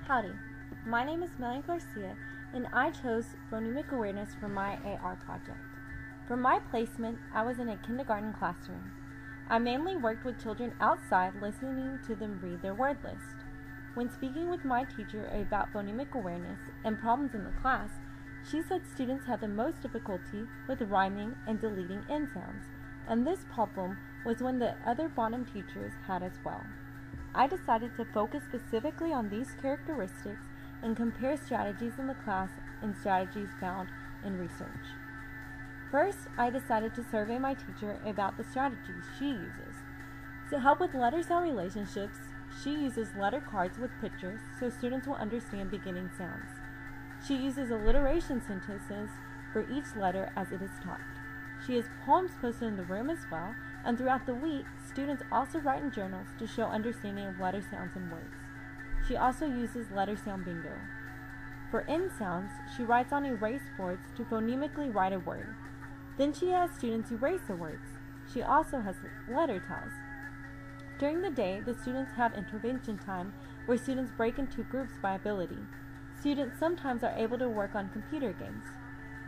Howdy, my name is Melanie Garcia, and I chose Phonemic Awareness for my AR project. For my placement, I was in a kindergarten classroom. I mainly worked with children outside, listening to them read their word list. When speaking with my teacher about phonemic awareness and problems in the class, she said students had the most difficulty with rhyming and deleting N sounds, and this problem was one that other bottom teachers had as well. I decided to focus specifically on these characteristics and compare strategies in the class and strategies found in research. First, I decided to survey my teacher about the strategies she uses. To help with letter-sound relationships, she uses letter cards with pictures so students will understand beginning sounds. She uses alliteration sentences for each letter as it is taught. She has poems posted in the room as well, and throughout the week, students also write in journals to show understanding of letter sounds and words. She also uses letter sound bingo. For N sounds, she writes on erase boards to phonemically write a word. Then she has students erase the words. She also has letter tiles. During the day, the students have intervention time where students break into groups by ability. Students sometimes are able to work on computer games.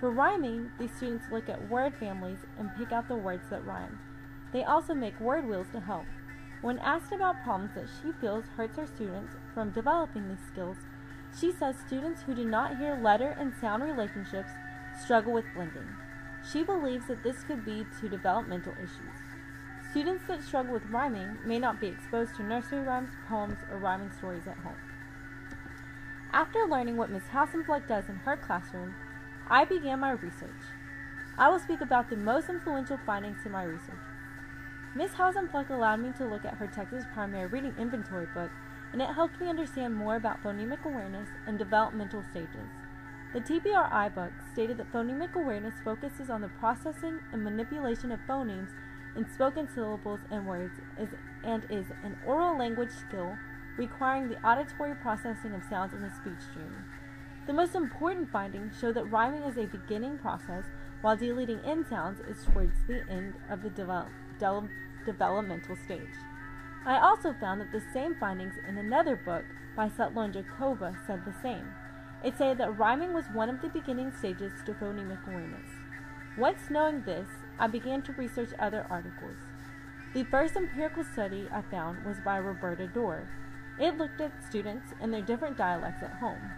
For rhyming, these students look at word families and pick out the words that rhyme. They also make word wheels to help. When asked about problems that she feels hurts her students from developing these skills, she says students who do not hear letter and sound relationships struggle with blending. She believes that this could be to developmental issues. Students that struggle with rhyming may not be exposed to nursery rhymes, poems, or rhyming stories at home. After learning what Ms. Hausenfleck does in her classroom, I began my research. I will speak about the most influential findings in my research. Ms. Hausenfleck allowed me to look at her Texas Primary Reading Inventory book, and it helped me understand more about phonemic awareness and developmental stages. The TBRI book stated that phonemic awareness focuses on the processing and manipulation of phonemes in spoken syllables and words and is an oral language skill requiring the auditory processing of sounds in the speech stream. The most important findings show that rhyming is a beginning process, while deleting N sounds is towards the end of the developmental stage. I also found that the same findings in another book by Sutlo and Jacoba said the same. It said that rhyming was one of the beginning stages to phonemic awareness. Once knowing this, I began to research other articles. The first empirical study I found was by Roberta Dorr. It looked at students and their different dialects at home.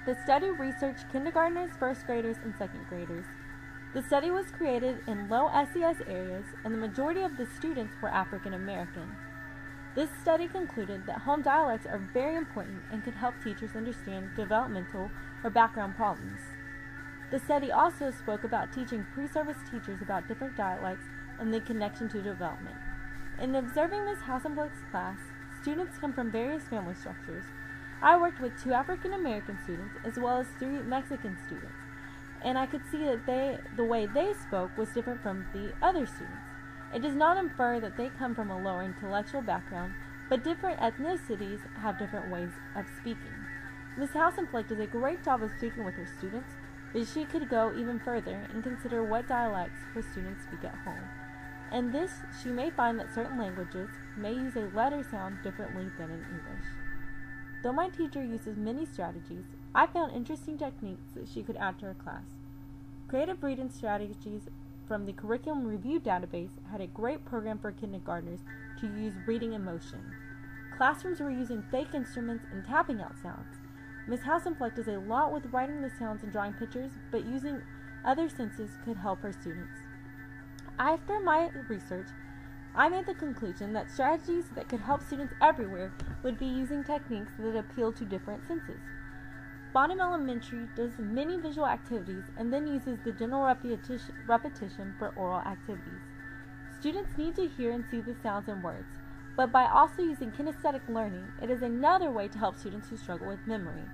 The study researched kindergartners, first graders, and second graders. The study was created in low SES areas, and the majority of the students were African American. This study concluded that home dialects are very important and could help teachers understand developmental or background problems. The study also spoke about teaching pre-service teachers about different dialects and the connection to development. In observing Ms. Hausenfleck's class, students come from various family structures. I worked with 2 African American students as well as 3 Mexican students, and I could see that the way they spoke was different from the other students. It does not infer that they come from a lower intellectual background, but different ethnicities have different ways of speaking. Ms. Hausenfleck does a great job of speaking with her students, but she could go even further and consider what dialects her students speak at home. In this, she may find that certain languages may use a letter sound differently than in English. Though my teacher uses many strategies, I found interesting techniques that she could add to her class. Creative reading strategies from the Curriculum Review database had a great program for kindergartners to use reading in motion. Classrooms were using fake instruments and tapping out sounds. Ms. Hausenfleck does a lot with writing the sounds and drawing pictures, but using other senses could help her students. After my research, I made the conclusion that strategies that could help students everywhere would be using techniques that appeal to different senses. Bottom Elementary does many visual activities and then uses the general repetition for oral activities. Students need to hear and see the sounds and words, but by also using kinesthetic learning, it is another way to help students who struggle with memory.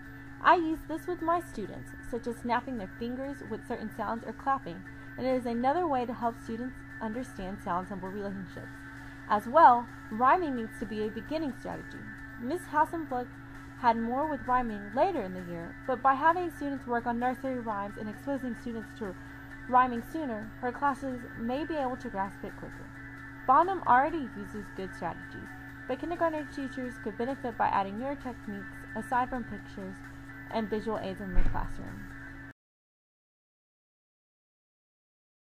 I use this with my students, such as snapping their fingers with certain sounds or clapping, and it is another way to help students understand sound-symbol relationships. As well, rhyming needs to be a beginning strategy. Ms. Hausenfleck had more with rhyming later in the year, but by having students work on nursery rhymes and exposing students to rhyming sooner, her classes may be able to grasp it quicker. Bonham already uses good strategies, but kindergarten teachers could benefit by adding newer techniques aside from pictures and visual aids in the classroom.